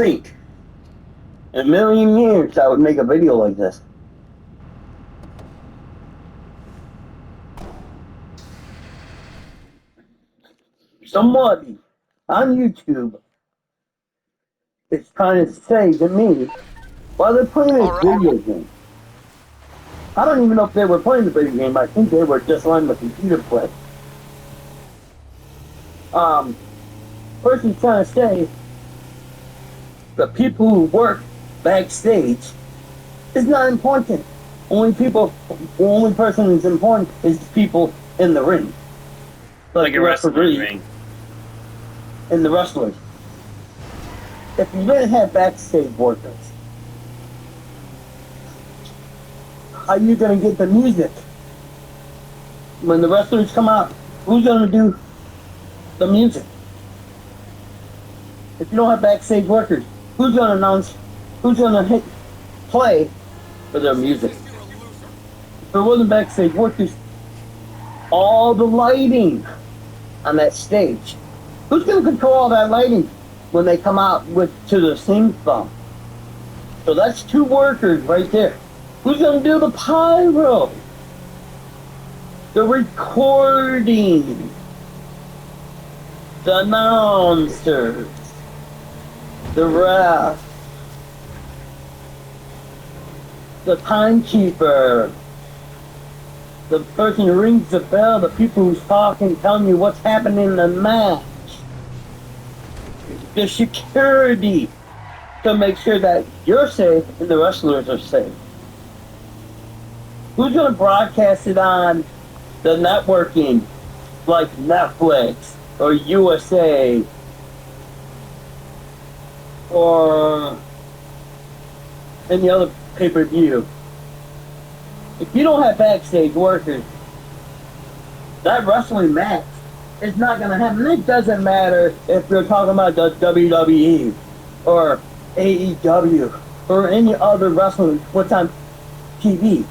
think in a million years I would make a video like this. Somebody on YouTube is trying to say to me while they're playing a video game. I don't even know if they were playing the video game. I think they were just letting the computer play. Person's trying to say the people who work backstage is not important. The only person who's important is the people in the ring. Like a wrestling ring. And the wrestlers. If you didn't have backstage workers, how are you going to get the music? When the wrestlers come out, who's going to do the music? If you don't have backstage workers, who's going to announce, who's going to play for their music? If there wasn't backstage workers, all the lighting on that stage, who's going to control all that lighting when they come out to the theme song? So that's two workers right there. Who's going to do the pyro? The recording. The announcers. The ref. The timekeeper. The person who rings the bell. The people who's talking, telling you what's happening in the match. The security to make sure that you're safe and the wrestlers are safe. Who's going to broadcast it on the networking like Netflix or USA or any other pay-per-view? If you don't have backstage workers, that wrestling match is not going to happen. It doesn't matter if you're talking about the WWE or AEW or any other wrestling what's on TV.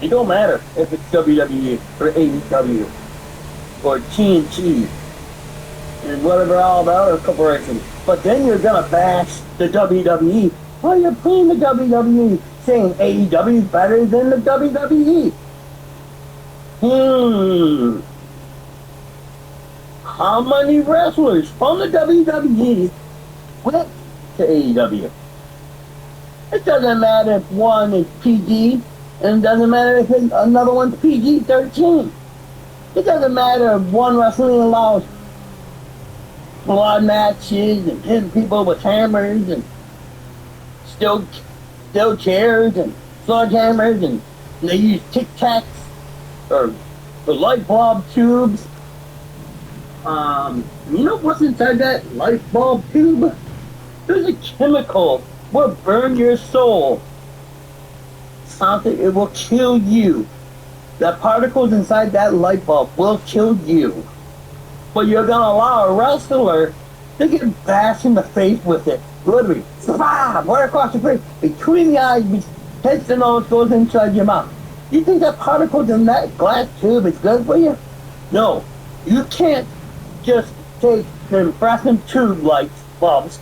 It don't matter if it's WWE or AEW or TNT and whatever all the other corporations. But then you're gonna bash the WWE. Why you're playing the WWE, saying AEW is better than the WWE? How many wrestlers from the WWE went to AEW? It doesn't matter if one is PG, and it doesn't matter if another one's PG-13. It doesn't matter if one wrestling allows blood matches and hitting people with hammers and steel chairs and sledgehammers, and they use Tic Tacs or the light bulb tubes. You know what's inside that light bulb tube? There's a chemical will burn your soul. Something, it will kill you. The particles inside that light bulb will kill you. But you're gonna allow a wrestler to get bashed in the face with it. Literally, right across the face, between the eyes, hits the nose, goes inside your mouth. You think that particles in that glass tube is good for you? No. You can't just take the fluorescent tube light bulbs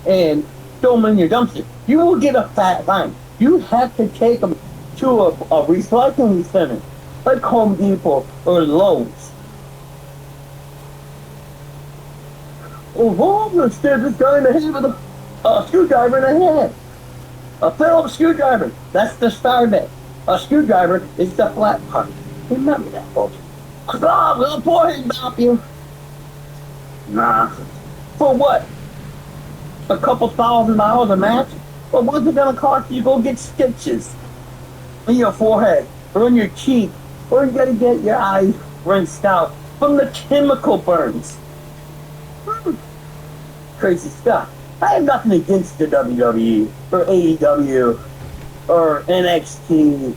and throw them in your dumpster. You will get a fat fine. You have to take them to a recycling center, like Home Depot or Lowe's. Oh, I'm gonna stab this guy in the head with a screwdriver in the head. A Phillips screwdriver. That's the star bit. A screwdriver is the flat part. Remember that, folks. I'm gonna forehead bop you. Nah. For what? A couple $1,000 a match? But what's it gonna cost you to go get stitches in your forehead or in your cheek, or you gotta get your eyes rinsed out from the chemical burns? Crazy stuff. I have nothing against the WWE or AEW or NXT,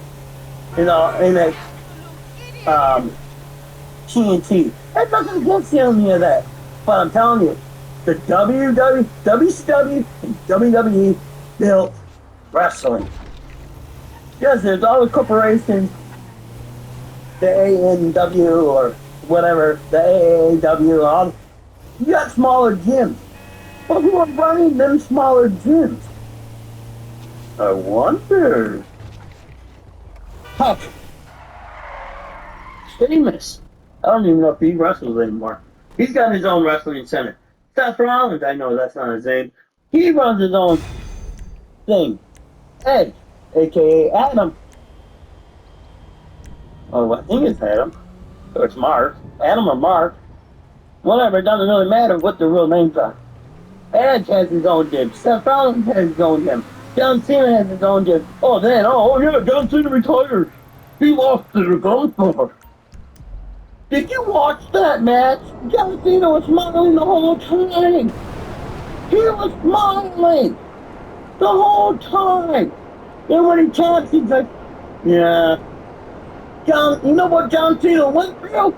TNT. I have nothing against any of that. But I'm telling you, the WCW and WWE built wrestling. Yes, there's all the corporations, the ANW or whatever, the AAW, all You got smaller gyms. But who are running them smaller gyms? I wonder. Heck, Sheamus. I don't even know if he wrestles anymore. He's got his own wrestling center. Seth Rollins, I know that's not his name. He runs his own thing. Edge, aka Adam. Oh, I think it's Adam. Or it's Mark. Adam or Mark. Whatever, it doesn't really matter what the real names are. Edge has his own gym. Seth Rollins has his own gym. John Cena has his own gym. Oh, then, oh yeah, John Cena retired. He lost to the Gunsmoker. Did you watch that match? John Cena was smiling the whole time. He was smiling the whole time. And when he talks, he's like, yeah. John, you know what John Cena went through?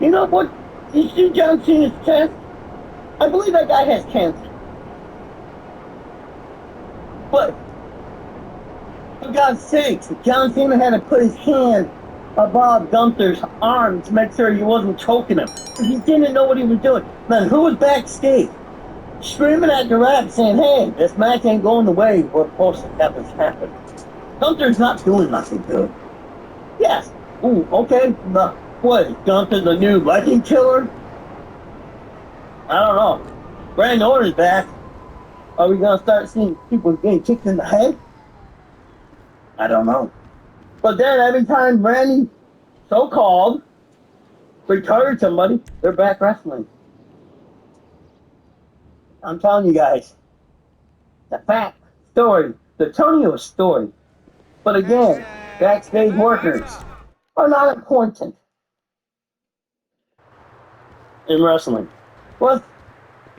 You know what? You see John Cena's chest? I believe that guy has cancer. But, for God's sakes, John Cena had to put his hand above Gunther's arm to make sure he wasn't choking him. He didn't know what he was doing. Man, who was backstage screaming at the ref saying, hey, this match ain't going the way we're supposed to have this happen. Gunther's not doing nothing good. Yes. Ooh, okay. What, is Gunther the new Viking killer? I don't know. Randy Orton's back. Are we going to start seeing people getting kicked in the head? I don't know. But then every time Randy, so-called, retired somebody, they're back wrestling. I'm telling you guys, the fact, story, the Tonio story. But again, backstage workers are not important in wrestling. Let's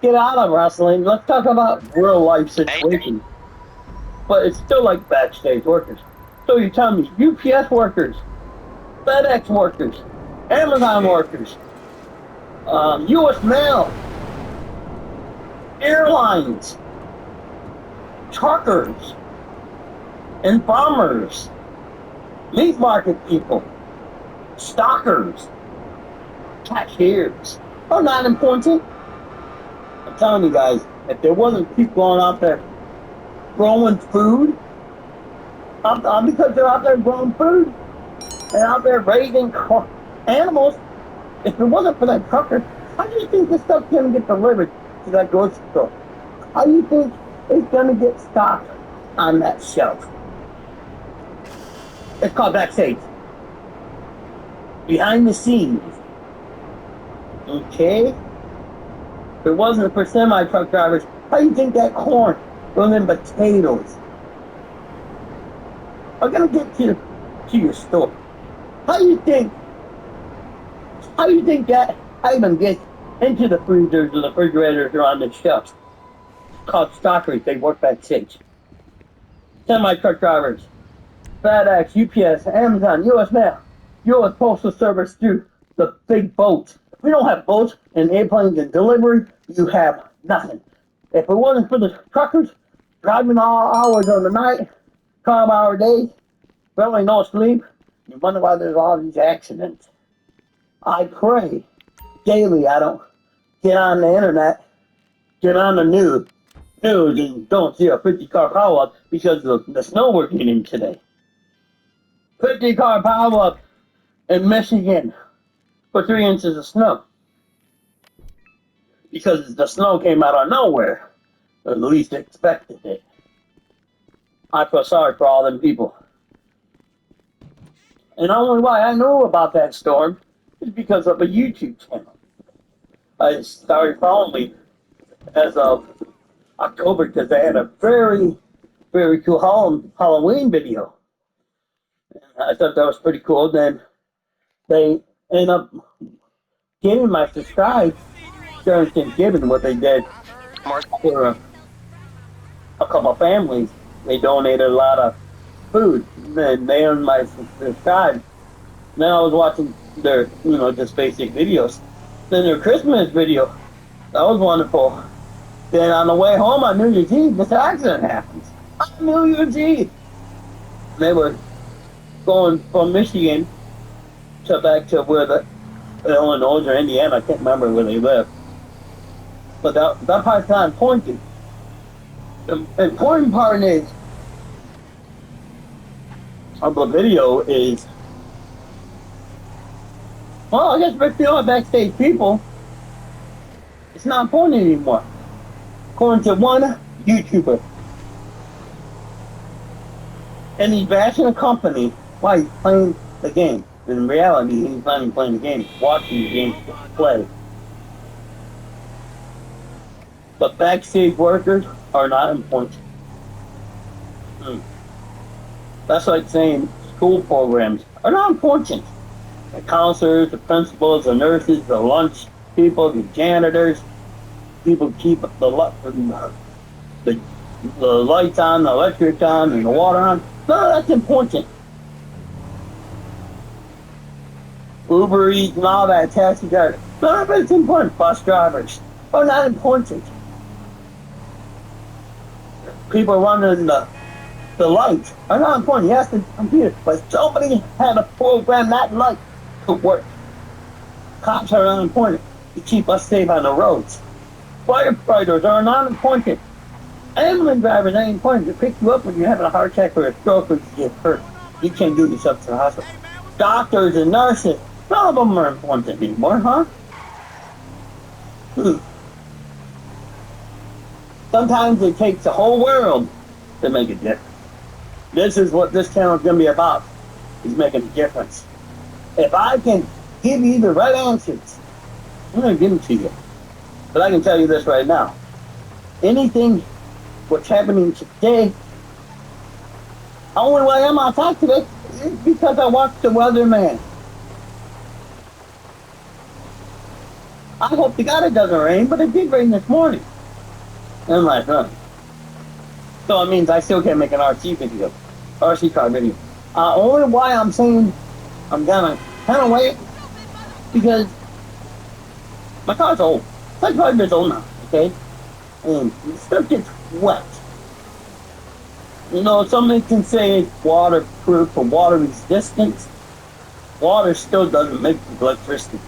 get out of wrestling. Let's talk about real life situations. But it's still like backstage workers. So you tell me, UPS workers, FedEx workers, Amazon workers, U.S. Mail, airlines, truckers, and farmers, meat market people, stockers, cashiers are not important. I'm telling you guys, if there wasn't people going out there growing food, because they're out there growing food and out there raising animals, if it wasn't for that trucker, how do you think this stuff's going to get delivered to that grocery store? How do you think it's going to get stocked on that shelf? It's called backstage. Behind the scenes. Okay? If it wasn't for semi-truck drivers, how do you think that corn and them potatoes are gonna get to your store? How do you think that item gets into the freezers or the refrigerators or on the shelves? It's called stockers. They work backstage. Semi-truck drivers, FedEx, UPS, Amazon, U.S. Mail, U.S. Postal Service through the big boats. If we don't have boats and airplanes and delivery, you have nothing. If it wasn't for the truckers driving all hours of the night, 12-hour days, barely no sleep, you wonder why there's all these accidents. I pray daily I don't get on the internet, get on the news and don't see a 50-car pileup because of the snow we're getting today. 50-car pileup in Michigan for 3 inches of snow. Because the snow came out of nowhere. Or at least expected it. I feel sorry for all them people. And the only why I know about that storm is because of a YouTube channel. I started following me as of October because they had a very, very cool Halloween video. And I thought that was pretty cool. Then they ended up giving my subscribe during Thanksgiving what they did for a couple of families. They donated a lot of food, and they earned my subscribe. Then I was watching their, just basic videos. Then their Christmas video, that was wonderful. Then on the way home on New Year's Eve, this accident happens. On New Year's Eve, they were going from Michigan to back to where the Illinois or Indiana, I can't remember where they live. But that part's not important. The important part is of the video is, well, I guess if you're backstage people, it's not important anymore. According to one YouTuber. And he's bashing a company while he's playing the game. In reality, he's not even playing the game, he's watching the game play. But backstage workers are not important. That's like saying school programs are not important. The counselors, the principals, the nurses, the lunch people, the janitors, people keep the lights on, the electric on, and the water on. No, that's important. Uber Eats and all that, taxi drivers. None of it's important. Bus drivers are not important. People running the lights are not important. Yes, the computer, but somebody had to program that light to work. Cops are not important to keep us safe on the roads. Firefighters are not important. Ambulance drivers ain't important to pick you up when you're having a heart attack or a stroke or you get hurt. You can't do this up to the hospital. Doctors and nurses, none of them are important anymore, huh? Sometimes it takes the whole world to make a difference. This is what this channel is going to be about, is making a difference. If I can give you the right answers, I'm going to give them to you. But I can tell you this right now. Anything what's happening today, the only way I'm outside today is because I watched the weatherman. I hope to God it doesn't rain, but it did rain this morning. And last night. So it means I still can't make an RC video. RC car video. Only why I'm saying I'm gonna kind of wait, because my car's old. It's like 5 years old now, okay? And stuff gets wet. You know, somebody can say it's waterproof or water resistant. Water still doesn't make electricity.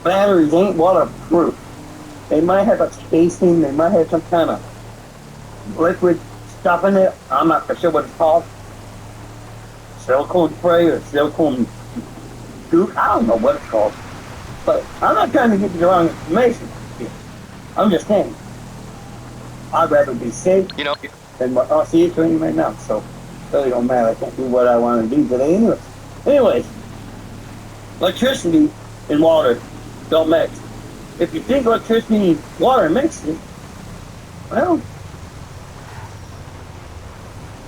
Batteries ain't waterproof. They might have a casing, they might have some kind of liquid stuff in it. I'm not for sure what it's called. Silicone spray or silicone goop. I don't know what it's called. But I'm not trying to give you the wrong information here. I'm just saying, I'd rather be safe than what I'll see it's raining right now. So it really don't matter. I can't do what I want to do today anyway. Anyways, electricity and water don't mix. If you think electricity and water mixes, well,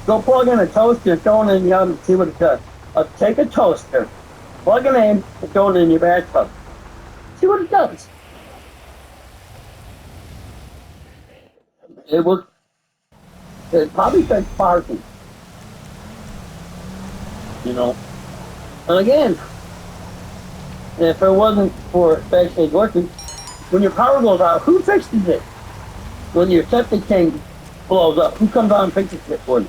go plug in a toaster and throw it in the oven and see what it does. Take a toaster, plug it in, and throw it in your bathtub. See what it does. It probably says sparking. You know. And again, if it wasn't for backstage working, when your power goes out, who fixes it? When your septic tank blows up, who comes out and fixes it for you?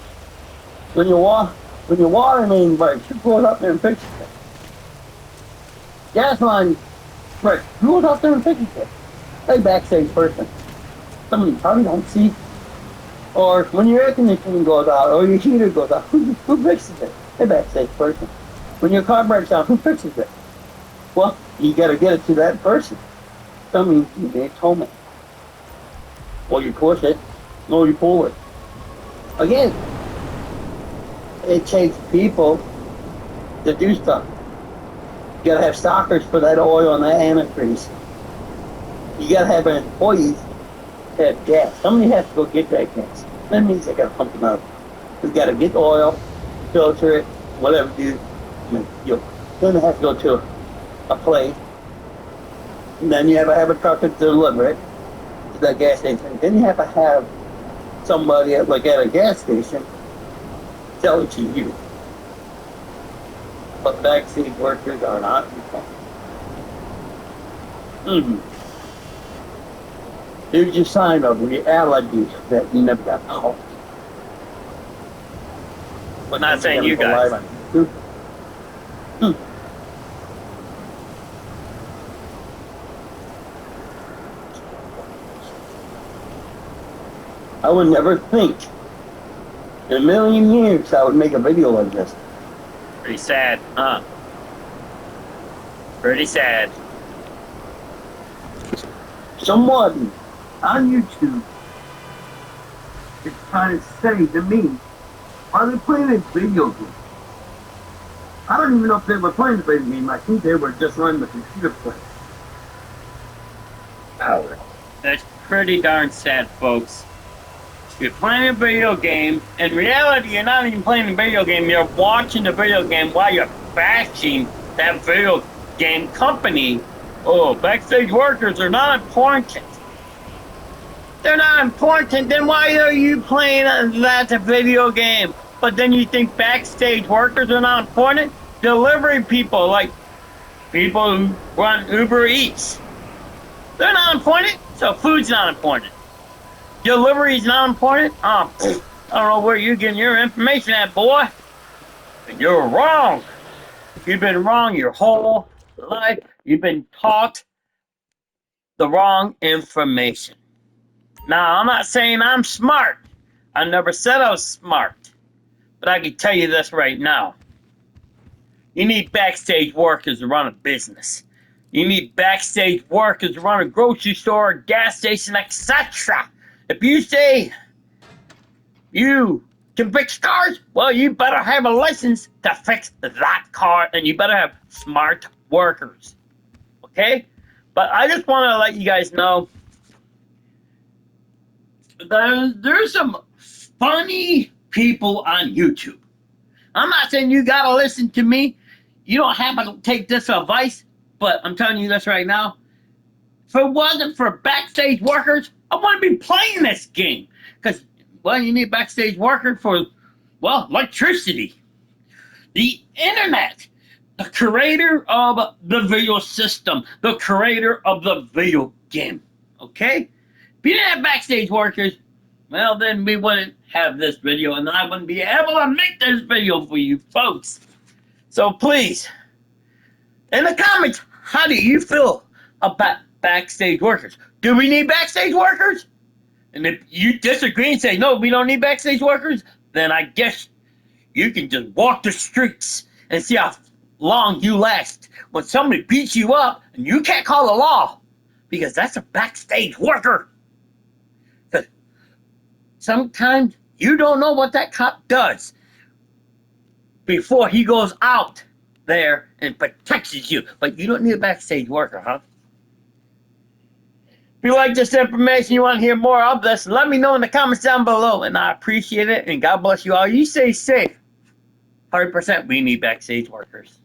When your water main breaks, who goes up there and fixes it? Gas line breaks, who goes out there and fixes it? Hey, backstage person. Somebody probably don't see. Or when your air conditioning goes out, or your heater goes out, who fixes it? Hey, backstage person. When your car breaks down, who fixes it? Well, you gotta get it to that person. Somebody they told me. Or you push it, or you pull it. Again, it takes people to do stuff. You gotta have stockers for that oil and that antifreeze. You gotta have employees that have gas. Somebody has to go get that gas. That means they gotta pump them out. You gotta get the oil, filter it, whatever you do. You're gonna have to go to a place. And then you have to have a truck to deliver it to that gas station. Then you have to have somebody at a gas station sell it to you. But backseat workers are not important. Here's your sign of reality that you never got caught. We're not saying you guys. I would never think in a million years I would make a video like this. Pretty sad, huh? Pretty sad. Someone on YouTube is trying to say to me, are they playing a video game? I don't even know if they were playing a video game. I think they were just running the computer play. Power. That's pretty darn sad, folks. You're playing a video game. In reality, you're not even playing a video game. You're watching the video game while you're bashing that video game company. Oh, backstage workers are not important. They're not important. Then why are you playing that video game? But then you think backstage workers are not important? Delivery people, like people who run Uber Eats. They're not important, so food's not important. Delivery's not important? I don't know where you're getting your information at, boy. And you're wrong. You've been wrong your whole life. You've been taught the wrong information. Now, I'm not saying I'm smart. I never said I was smart. But I can tell you this right now. You need backstage workers to run a business. You need backstage workers to run a grocery store, gas station, etc. If you say you can fix cars, well, you better have a license to fix that car, and you better have smart workers. Okay? But I just want to let you guys know there's some funny people on YouTube. I'm not saying you gotta listen to me. You don't have to take this advice, but I'm telling you this right now. If it wasn't for backstage workers, I wouldn't be playing this game. Because, well, you need a backstage worker for, well, electricity. The internet. The creator of the video system. The creator of the video game. Okay? If you didn't have backstage workers, well, then we wouldn't have this video, and I wouldn't be able to make this video for you folks. So please, in the comments, how do you feel about backstage workers? Do we need backstage workers? And if you disagree and say, no, we don't need backstage workers, then I guess you can just walk the streets and see how long you last when somebody beats you up and you can't call the law because that's a backstage worker. Sometimes you don't know what that cop does before he goes out there and protects you. But you don't need a backstage worker, huh? If you like this information, you want to hear more of this, let me know in the comments down below. And I appreciate it. And God bless you all. You stay safe. 100% we need backstage workers.